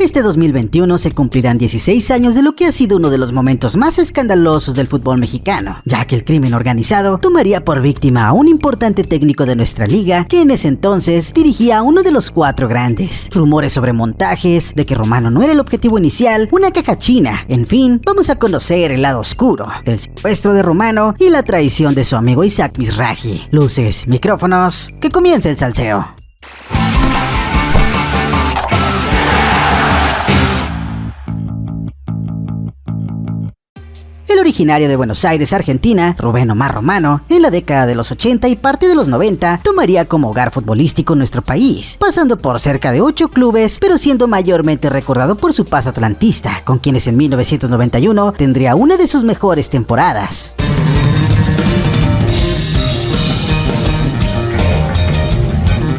Este 2021 se cumplirán 16 años de lo que ha sido uno de los momentos más escandalosos del fútbol mexicano, ya que el crimen organizado tomaría por víctima a un importante técnico de nuestra liga que en ese entonces dirigía a uno de los 4 grandes. Rumores sobre montajes, de que Romano no era el objetivo inicial, una caja china. En fin, vamos a conocer el lado oscuro del secuestro de Romano y la traición de su amigo Isaac Mizrahi. Luces, micrófonos, que comience el salseo. El originario de Buenos Aires, Argentina, Rubén Omar Romano, en la década de los 80 y parte de los 90, tomaría como hogar futbolístico nuestro país, pasando por cerca de 8 clubes, pero siendo mayormente recordado por su paso atlantista, con quienes en 1991 tendría una de sus mejores temporadas.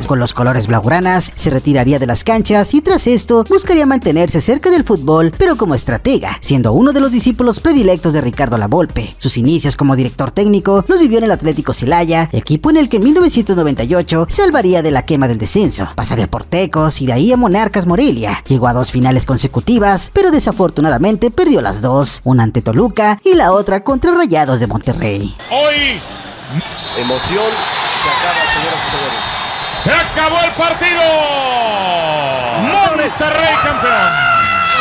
Con los colores blaugranas, se retiraría de las canchas y tras esto buscaría mantenerse cerca del fútbol, pero como estratega, siendo uno de los discípulos predilectos de Ricardo Lavolpe. Sus inicios como director técnico los vivió en el Atlético Celaya, equipo en el que en 1998 salvaría de la quema del descenso. Pasaría por Tecos y de ahí a Monarcas Morelia. Llegó a 2 finales consecutivas, pero desafortunadamente perdió las 2, una ante Toluca y la otra contra Rayados de Monterrey. Hoy, emoción se acaba, señoras y señores. ¡se acabó el partido! ¡Monterrey campeón!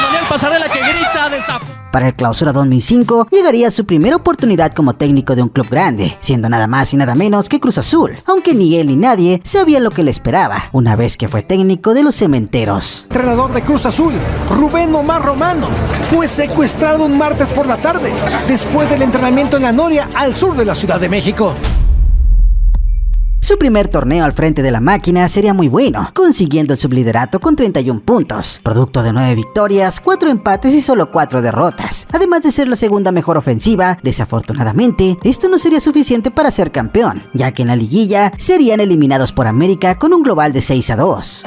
Manuel Pasarela que grita de zap. Para el Clausura 2005 llegaría su primera oportunidad como técnico de un club grande, siendo nada más y nada menos que Cruz Azul, aunque ni él ni nadie sabía lo que le esperaba, una vez que fue técnico de los Cementeros. Entrenador de Cruz Azul, Rubén Omar Romano, fue secuestrado un martes por la tarde, después del entrenamiento en la Noria, al sur de la Ciudad de México. Su primer torneo al frente de la máquina sería muy bueno, consiguiendo el subliderato con 31 puntos, producto de 9 victorias, 4 empates y solo 4 derrotas. Además de ser la segunda mejor ofensiva, desafortunadamente, esto no sería suficiente para ser campeón, ya que en la liguilla serían eliminados por América con un global de 6-2.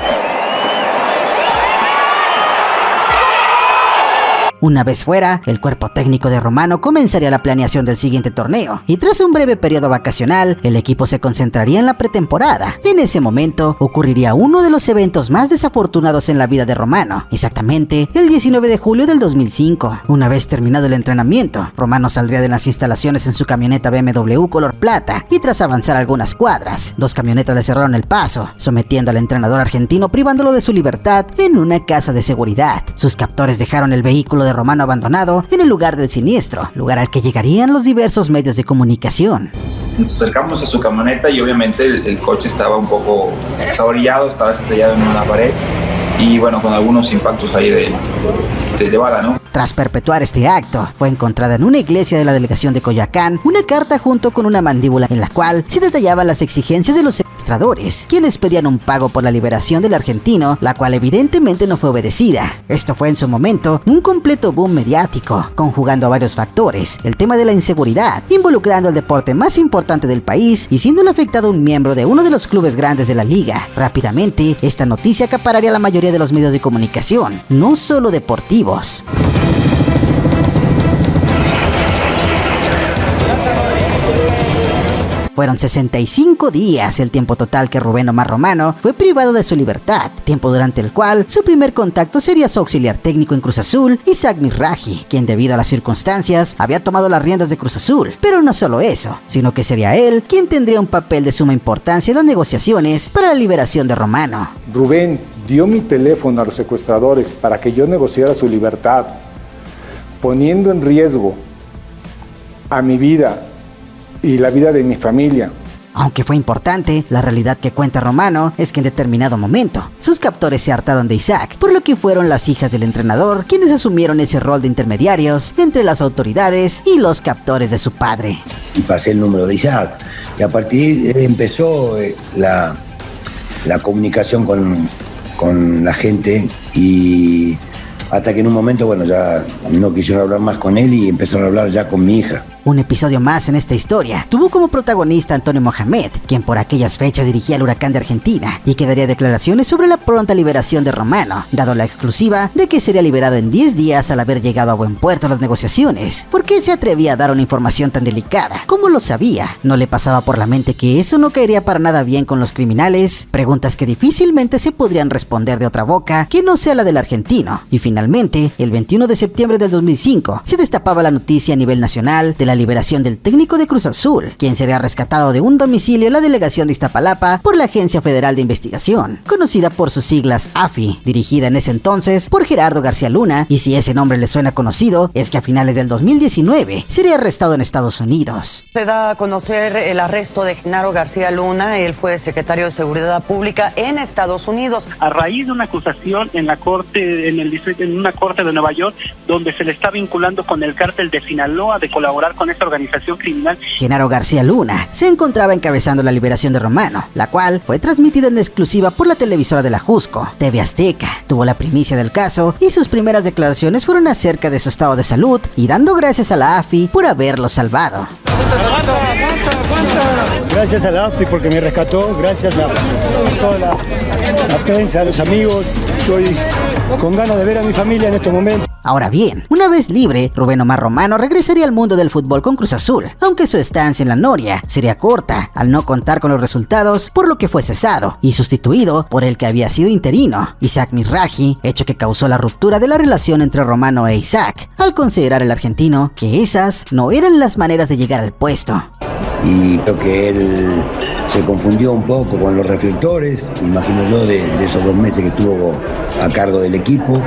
Una vez fuera, el cuerpo técnico de Romano comenzaría la planeación del siguiente torneo, y tras un breve periodo vacacional, el equipo se concentraría en la pretemporada. En ese momento, ocurriría uno de los eventos más desafortunados en la vida de Romano, exactamente el 19 de julio del 2005. Una vez terminado el entrenamiento, Romano saldría de las instalaciones en su camioneta BMW color plata, y tras avanzar algunas cuadras, 2 camionetas le cerraron el paso, sometiendo al entrenador argentino privándolo de su libertad en una casa de seguridad. Sus captores dejaron el vehículo de Romano abandonado en el lugar del siniestro, lugar al que llegarían los diversos medios de comunicación. Nos acercamos a su camioneta y obviamente el coche estaba un poco orillado, estaba estrellado en una pared y bueno, con algunos impactos ahí de bala, ¿no? Tras perpetuar este acto, fue encontrada en una iglesia de la delegación de Coyoacán una carta junto con una mandíbula en la cual se detallaban las exigencias de los secuestradores, quienes pedían un pago por la liberación del argentino, la cual evidentemente no fue obedecida. Esto fue en su momento un completo boom mediático, conjugando a varios factores, el tema de la inseguridad, involucrando el deporte más importante del país y siendo el afectado un miembro de uno de los clubes grandes de la liga. Rápidamente, esta noticia acapararía la mayoría de los medios de comunicación, no solo deportivos. Fueron 65 días el tiempo total que Rubén Omar Romano fue privado de su libertad, tiempo durante el cual su primer contacto sería su auxiliar técnico en Cruz Azul, Isaac Mizrahi, quien debido a las circunstancias había tomado las riendas de Cruz Azul. Pero no solo eso, sino que sería él quien tendría un papel de suma importancia en las negociaciones para la liberación de Romano. Rubén dio mi teléfono a los secuestradores para que yo negociara su libertad, poniendo en riesgo a mi vida y la vida de mi familia. Aunque fue importante, la realidad que cuenta Romano es que en determinado momento, sus captores se hartaron de Isaac, por lo que fueron las hijas del entrenador quienes asumieron ese rol de intermediarios entre las autoridades y los captores de su padre. Y pasé el número de Isaac, y a partir de ahí empezó la comunicación con la gente, y hasta que en un momento, bueno, ya no quisieron hablar más con él y empezaron a hablar ya con mi hija. Un episodio más en esta historia tuvo como protagonista Antonio Mohamed, quien por aquellas fechas dirigía al Huracán de Argentina y que daría declaraciones sobre la pronta liberación de Romano, dado la exclusiva de que sería liberado en 10 días al haber llegado a buen puerto las negociaciones. ¿Por qué se atrevía a dar una información tan delicada? ¿Cómo lo sabía? ¿No le pasaba por la mente que eso no caería para nada bien con los criminales? Preguntas que difícilmente se podrían responder de otra boca que no sea la del argentino. Y finalmente, el 21 de septiembre del 2005, se destapaba la noticia a nivel nacional de la liberación del técnico de Cruz Azul, quien sería rescatado de un domicilio en la delegación de Iztapalapa por la Agencia Federal de Investigación, conocida por sus siglas AFI, dirigida en ese entonces por Gerardo García Luna, y si ese nombre le suena conocido, es que a finales del 2019 sería arrestado en Estados Unidos. Se da a conocer el arresto de Genaro García Luna. Él fue secretario de Seguridad Pública en Estados Unidos. A raíz de una acusación en la corte, en una corte de Nueva York, donde se le está vinculando con el cártel de Sinaloa de colaborar con esta organización criminal. Genaro García Luna se encontraba encabezando la liberación de Romano, la cual fue transmitida en exclusiva por la televisora de la Jusco, TV Azteca. Tuvo la primicia del caso y sus primeras declaraciones fueron acerca de su estado de salud y dando gracias a la AFI por haberlo salvado. Gracias a la AFI porque me rescató, gracias a toda la prensa, a los amigos. Estoy con ganas de ver a mi familia en estos momentos. Ahora bien, una vez libre, Rubén Omar Romano regresaría al mundo del fútbol con Cruz Azul, aunque su estancia en la Noria sería corta, al no contar con los resultados, por lo que fue cesado y sustituido por el que había sido interino, Isaac Mizrahi, hecho que causó la ruptura de la relación entre Romano e Isaac, al considerar el argentino que esas no eran las maneras de llegar al puesto. Y creo que él se confundió un poco con los reflectores, imagino yo, de esos 2 meses que estuvo a cargo del equipo,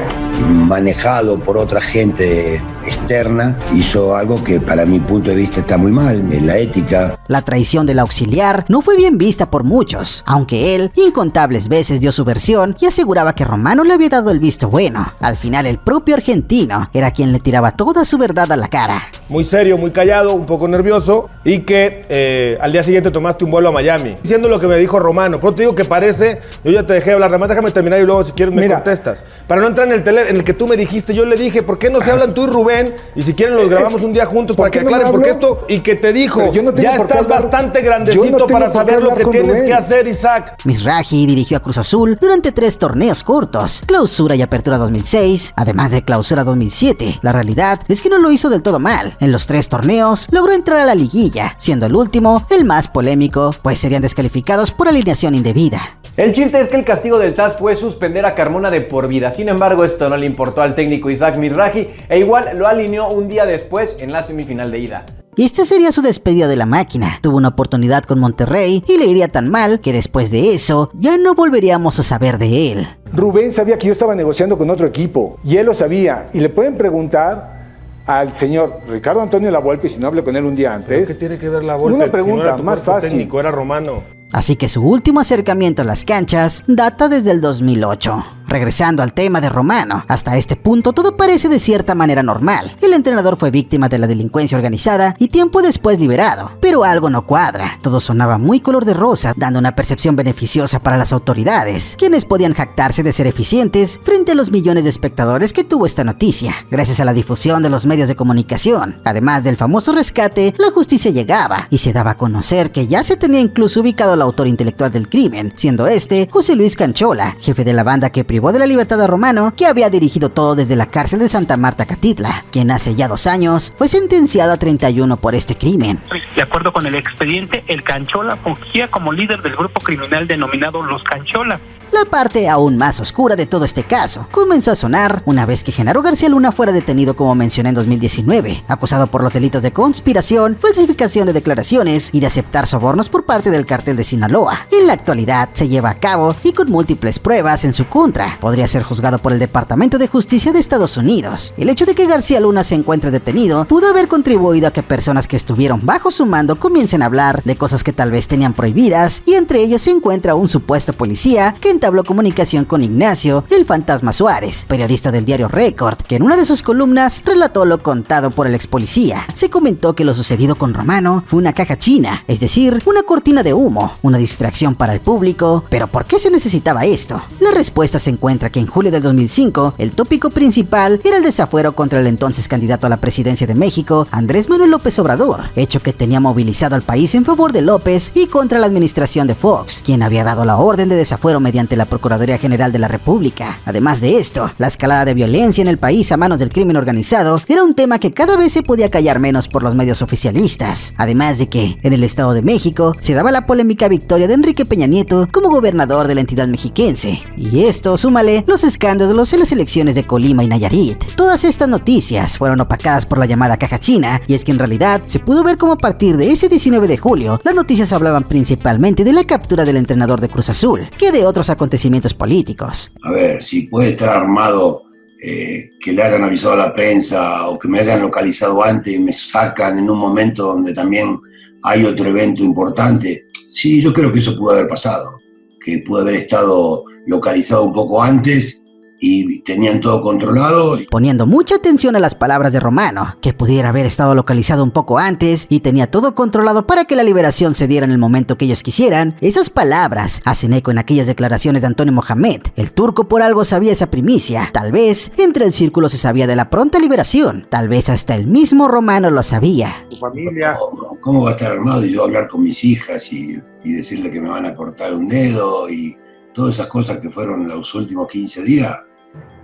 manejado por otra gente externa, hizo algo que para mi punto de vista está muy mal, en la ética. La traición del auxiliar no fue bien vista por muchos, aunque él incontables veces dio su versión y aseguraba que Romano le había dado el visto bueno. Al final el propio argentino era quien le tiraba toda su verdad a la cara. Muy serio, muy callado, un poco nervioso y que al día siguiente tomaste un vuelo a Miami. Diciendo lo que me dijo Romano, pero te digo que parece, yo ya te dejé hablar, nada más déjame terminar y luego si quieres me contestas. Para no entrar en el que tú me dijiste, yo le dije, ¿por qué no se hablan tú y Rubén? Y si quieren los grabamos un día juntos para que aclaren por qué esto, y que te dijo, ya estás bastante grandecito para saber lo que tienes que hacer, Isaac. Mizrahi dirigió a Cruz Azul durante 3 torneos cortos, Clausura y Apertura 2006, además de Clausura 2007. La realidad es que no lo hizo del todo mal. En los 3 torneos logró entrar a la liguilla, siendo el último el más polémico, pues serían descalificados por alineación indebida. El chiste es que el castigo del TAS fue suspender a Carmona de por vida. Sin embargo, esto no le importó al técnico Isaac Mizrahi e igual lo alineó un día después en la semifinal de ida. Y este sería su despedida de la máquina. Tuvo una oportunidad con Monterrey y le iría tan mal que después de eso ya no volveríamos a saber de él. Rubén sabía que yo estaba negociando con otro equipo y él lo sabía. Y le pueden preguntar al señor Ricardo Antonio Lavolpe, si no hablé con él un día antes. ¿Qué tiene que ver Lavolpe? Una pregunta si no era más fácil. Técnico, era Romano. Así que su último acercamiento a las canchas data desde el 2008. Regresando al tema de Romano, hasta este punto todo parece de cierta manera normal. El entrenador fue víctima de la delincuencia organizada y tiempo después liberado, pero algo no cuadra. Todo sonaba muy color de rosa, dando una percepción beneficiosa para las autoridades, quienes podían jactarse de ser eficientes frente a los millones de espectadores que tuvo esta noticia. Gracias a la difusión de los medios de comunicación, además del famoso rescate, la justicia llegaba y se daba a conocer que ya se tenía incluso ubicado al autor intelectual del crimen, siendo este José Luis Canchola, jefe de la banda que privó de la libertad a Romano, que había dirigido todo desde la cárcel de Santa Marta Catitla, quien hace ya 2 años fue sentenciado a 31 por este crimen. De acuerdo con el expediente, el Canchola fungía como líder del grupo criminal denominado Los Canchola. La parte aún más oscura de todo este caso comenzó a sonar una vez que Genaro García Luna fuera detenido, como mencioné, en 2019, acusado por los delitos de conspiración, falsificación de declaraciones y de aceptar sobornos por parte del cártel de Sinaloa. En la actualidad se lleva a cabo y con múltiples pruebas en su contra. Podría ser juzgado por el Departamento de Justicia de Estados Unidos. El hecho de que García Luna se encuentre detenido pudo haber contribuido a que personas que estuvieron bajo su mando comiencen a hablar de cosas que tal vez tenían prohibidas, y entre ellos se encuentra un supuesto policía que entabló comunicación con Ignacio, el Fantasma Suárez, periodista del diario Record, que en una de sus columnas relató lo contado por el ex policía. Se comentó que lo sucedido con Romano fue una caja china, es decir, una cortina de humo, una distracción para el público. Pero ¿por qué se necesitaba esto? La respuesta se encuentra que en julio del 2005, el tópico principal era el desafuero contra el entonces candidato a la presidencia de México, Andrés Manuel López Obrador, hecho que tenía movilizado al país en favor de López y contra la administración de Fox, quien había dado la orden de desafuero mediante la Procuraduría General de la República. Además de esto, la escalada de violencia en el país a manos del crimen organizado era un tema que cada vez se podía callar menos por los medios oficialistas. Además de que, en el Estado de México, se daba la polémica victoria de Enrique Peña Nieto como gobernador de la entidad mexiquense. Y esto, súmale los escándalos en las elecciones de Colima y Nayarit. Todas estas noticias fueron opacadas por la llamada caja china, y es que en realidad se pudo ver cómo a partir de ese 19 de julio, las noticias hablaban principalmente de la captura del entrenador de Cruz Azul, que de otros acontecimientos políticos. A ver, si puede estar armado, que le hayan avisado a la prensa o que me hayan localizado antes y me sacan en un momento donde también hay otro evento importante. Sí, yo creo que eso pudo haber pasado, que pudo haber estado localizado un poco antes y tenían todo controlado. Poniendo mucha atención a las palabras de Romano, que pudiera haber estado localizado un poco antes y tenía todo controlado para que la liberación se diera en el momento que ellos quisieran, esas palabras hacen eco en aquellas declaraciones de Antonio Mohamed. El turco por algo sabía esa primicia, tal vez entre el círculo se sabía de la pronta liberación, tal vez hasta el mismo Romano lo sabía. Tu familia. ¿Cómo va a estar armado y yo hablar con mis hijas y decirle que me van a cortar un dedo y todas esas cosas que fueron los últimos 15 días?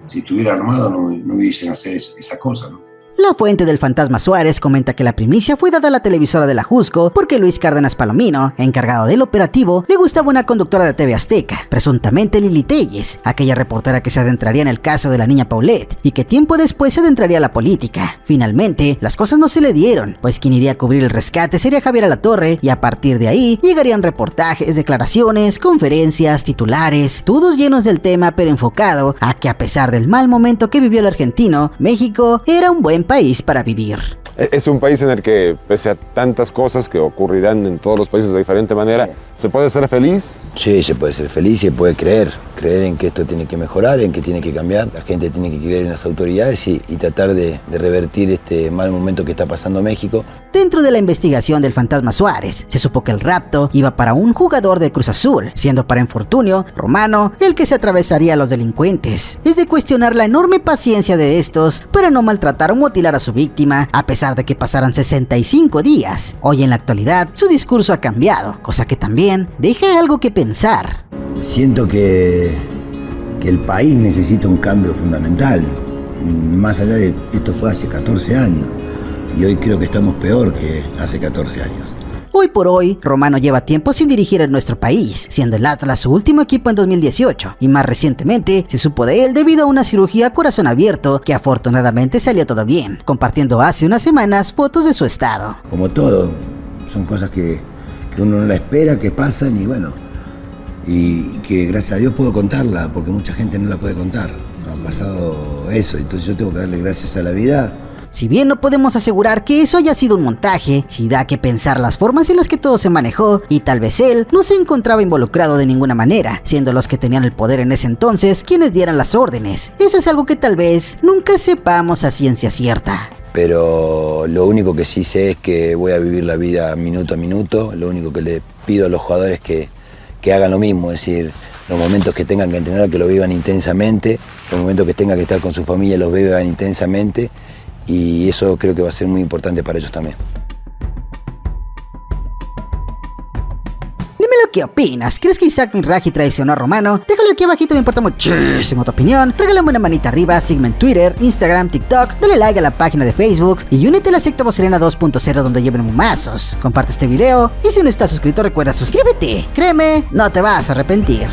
Si estuviera armado no hubiesen hacer esa cosa, ¿no? La fuente del fantasma Suárez comenta que la primicia fue dada a la televisora de la Jusco porque Luis Cárdenas Palomino, encargado del operativo, le gustaba una conductora de TV Azteca, presuntamente Lili Telles, aquella reportera que se adentraría en el caso de la niña Paulette y que tiempo después se adentraría a la política. Finalmente, las cosas no se le dieron, pues quien iría a cubrir el rescate sería Javier Alatorre y a partir de ahí llegarían reportajes, declaraciones, conferencias, titulares, todos llenos del tema pero enfocado a que a pesar del mal momento que vivió el argentino, México era un buen país para vivir. Es un país en el que, pese a tantas cosas que ocurrirán en todos los países de diferente manera, ¿se puede ser feliz? Sí, se puede ser feliz y se puede creer en que esto tiene que mejorar, en que tiene que cambiar. La gente tiene que creer en las autoridades y tratar de revertir este mal momento que está pasando México. Dentro de la investigación del fantasma Suárez, se supo que el rapto iba para un jugador de Cruz Azul, siendo para infortunio Romano el que se atravesaría a los delincuentes. Es de cuestionar la enorme paciencia de estos para no maltratar o mutilar a su víctima, a pesar de que pasaran 65 días. Hoy en la actualidad, su discurso ha cambiado, cosa que también deja algo que pensar. Siento que el país necesita un cambio fundamental. Más allá de esto fue hace 14 años y hoy creo que estamos peor que hace 14 años. Hoy por hoy, Romano lleva tiempo sin dirigir en nuestro país, siendo el Atlas su último equipo en 2018, y más recientemente se supo de él debido a una cirugía a corazón abierto que afortunadamente salió todo bien, compartiendo hace unas semanas fotos de su estado. Como todo, son cosas que uno no la espera, que pasan y bueno, y que gracias a Dios puedo contarla, porque mucha gente no la puede contar. Ha pasado eso, entonces yo tengo que darle gracias a la vida. Si bien no podemos asegurar que eso haya sido un montaje, sí da que pensar las formas en las que todo se manejó y tal vez él no se encontraba involucrado de ninguna manera, siendo los que tenían el poder en ese entonces quienes dieran las órdenes. Eso es algo que tal vez nunca sepamos a ciencia cierta. Pero lo único que sí sé es que voy a vivir la vida minuto a minuto. Lo único que le pido a los jugadores que hagan lo mismo, es decir, los momentos que tengan que entrenar que lo vivan intensamente, los momentos que tengan que estar con su familia los vivan intensamente. Y eso creo que va a ser muy importante para ellos también. Dímelo qué opinas. ¿Crees que Isaac Mizrahi traicionó a Romano? Déjalo aquí abajito, me importa muchísimo tu opinión. Regálame una manita arriba, sígueme en Twitter, Instagram, TikTok, dale like a la página de Facebook y únete a la secta Vocerena 2.0 donde lleven momazos. Comparte este video y si no estás suscrito recuerda suscríbete. Créeme, no te vas a arrepentir.